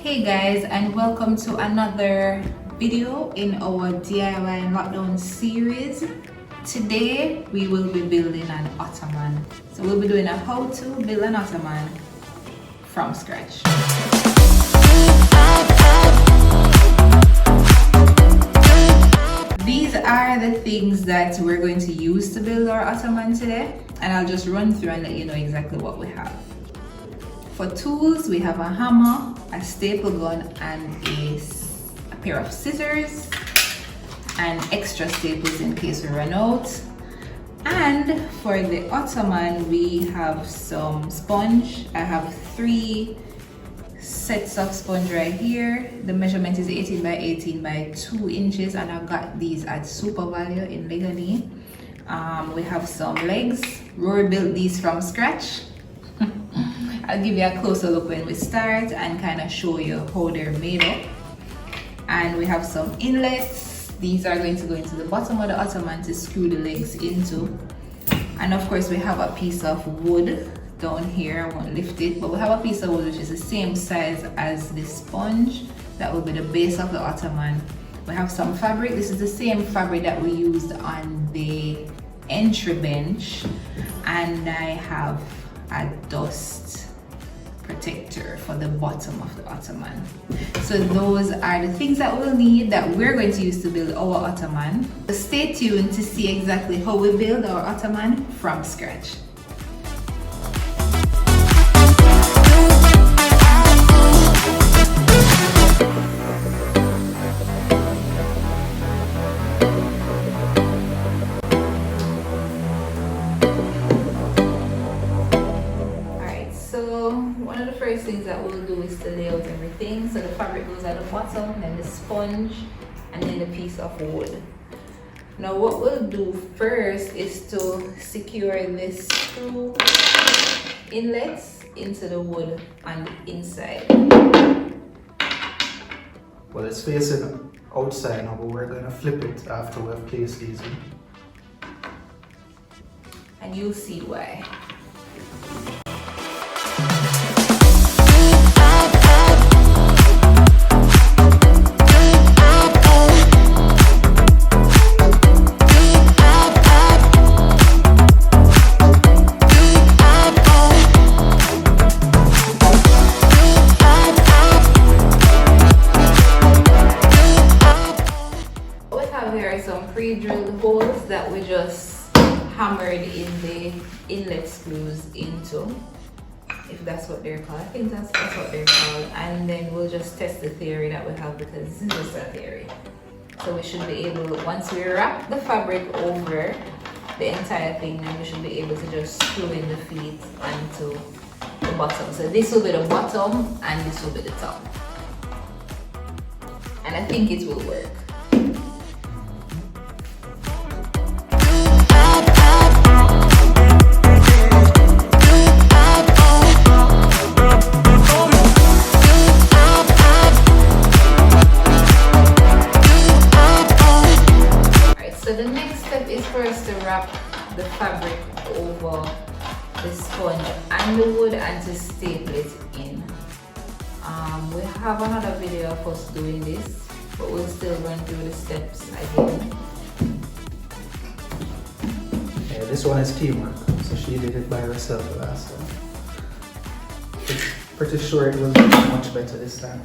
Hey guys, and welcome to another video in our DIY lockdown series. Today we will be building an ottoman. So we'll be doing a how to build an ottoman from scratch. These are the things that we're going to use to build our ottoman today, and I'll just run through and let you know exactly what we have. For tools, we have a hammer, a staple gun, and a pair of scissors, and extra staples in case we run out. And for the ottoman, we have some sponge. I have 3 sets of sponge right here. The measurement is 18 by 18 by 2 inches, and I got these at Super Value in Legally. We have some legs. Rory built these from scratch. I'll give you a closer look when we start and kind of show you how they're made up. And we have some inlets. These are going to go into the bottom of the ottoman to screw the legs into. And of course we have a piece of wood down here. I won't lift it, but we have a piece of wood which is the same size as the sponge. That will be the base of the ottoman. We have some fabric. This is the same fabric that we used on the entry bench. And I have a dust protector for the bottom of the ottoman. So those are the things that we'll need, that we're going to use to build our ottoman. So stay tuned to see exactly how we build our ottoman from scratch. One of the first things that we'll do is to lay out everything. So the fabric goes at the bottom, then the sponge, and then the piece of wood. Now what we'll do first is to secure this screw inlets into the wood on the inside. Well, it's facing outside now, but we're going to flip it after we've placed these in. And you'll see why. Pre-drilled holes that we just hammered in the inlet screws into, if that's what they're called. I think that's what they're called. And then we'll just test the theory that we have, because this is just a theory. So we should be able, once we wrap the fabric over the entire thing, then we should be able to just screw in the feet onto the bottom. So this will be the bottom and this will be the top. And I think it will work. Wrap the fabric over the sponge and the wood and to staple it in. We have another video of us doing this, but we'll still run through the steps again. Yeah, this one is teamwork, so she did it by herself last time. Pretty sure it will be much better this time.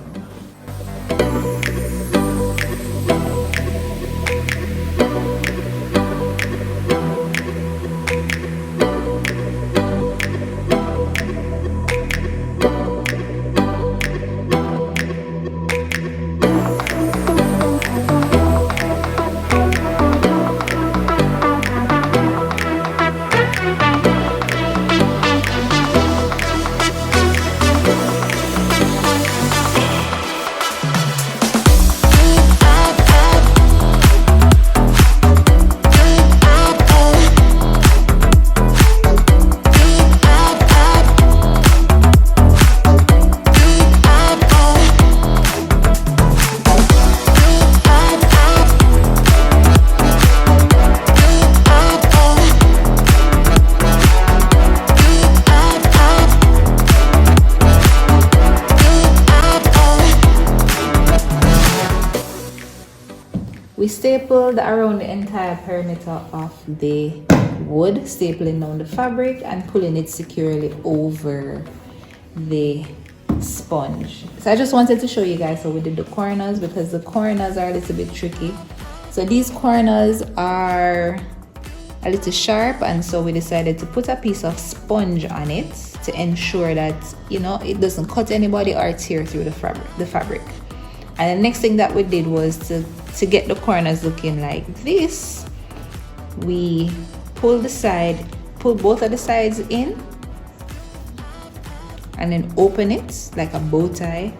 We stapled around the entire perimeter of the wood, stapling down the fabric and pulling it securely over the sponge. So I just wanted to show you guys how we did the corners, because the corners are a little bit tricky. So these corners are a little sharp, and so we decided to put a piece of sponge on it to ensure that, you know, it doesn't cut anybody or tear through the fabric. And the next thing that we did was to get the corners looking like this, we pull both of the sides in and then open it like a bow tie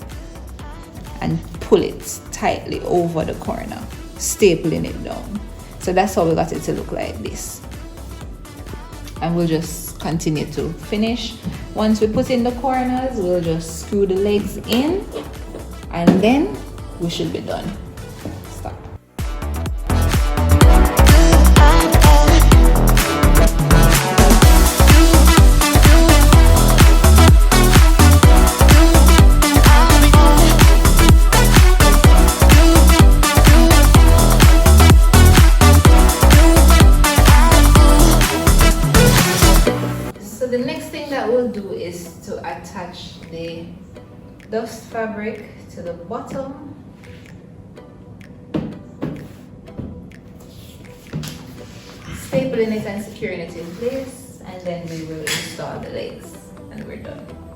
and pull it tightly over the corner, stapling it down. So that's how we got it to look like this. And we'll just continue to finish. Once we put in the corners, we'll just screw the legs in and then we should be done. Stop. So the next thing that we'll do is to attach the dust fabric to the bottom. Stapling it and securing it in place, and then we will install the legs and we're done.